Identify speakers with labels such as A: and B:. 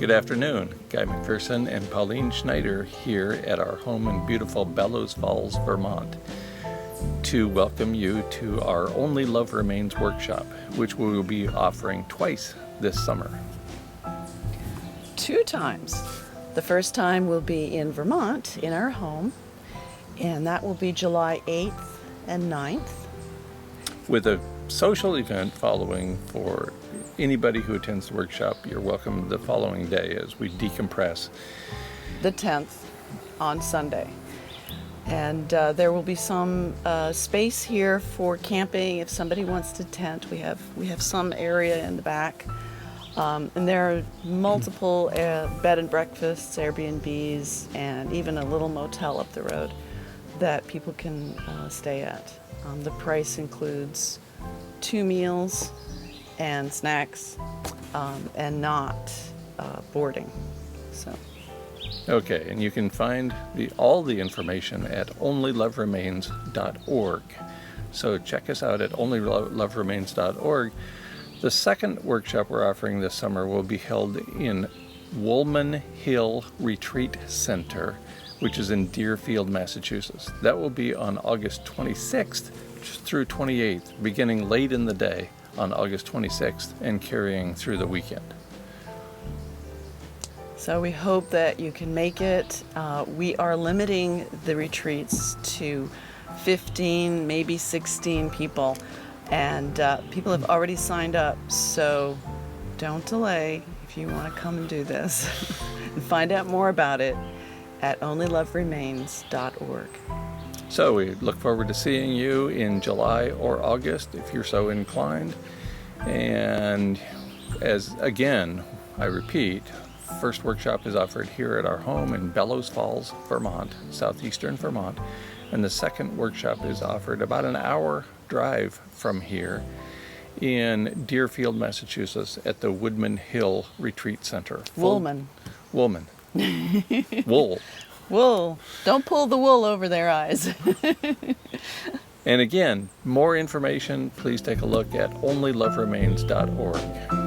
A: Good afternoon. Guy McPherson and Pauline Schneider here at our home in beautiful Bellows Falls, Vermont, to welcome you to our Only Love Remains workshop, which we will be offering twice this summer.
B: 2 times. The first time will be in Vermont, in our home, and that will be July 8th and 9th.
A: With a social event following for anybody who attends the workshop. You're welcome the following day as we decompress.
B: The 10th on Sunday. And there will be some space here for camping if somebody wants to tent. We have some area in the back. And there are multiple bed and breakfasts, Airbnbs, and even a little motel up the road that people can stay at. The price includes 2 meals and snacks, and not boarding. So.
A: Okay, and you can find all the information at onlyloveremains.org. So check us out at onlyloveremains.org. The second workshop we're offering this summer will be held in Woolman Hill Retreat Center, which is in Deerfield, Massachusetts. That will be on August 26th through 28th, beginning late in the day on August 26th and carrying through the weekend.
B: So we hope that you can make it. We are limiting the retreats to 15, maybe 16 people, and people have already signed up, so don't delay if you want to come and do this. And find out more about it at onlyloveremains.org.
A: So we look forward to seeing you in July or August if you're so inclined. And as again, I repeat, first workshop is offered here at our home in Bellows Falls, Vermont, southeastern Vermont. And the second workshop is offered about an hour drive from here in Deerfield, Massachusetts at the Woodman Hill Retreat Center.
B: Woolman.
A: Wool.
B: Wool. Don't pull the wool over their eyes.
A: And again, more information, please take a look at onlyloveremains.org.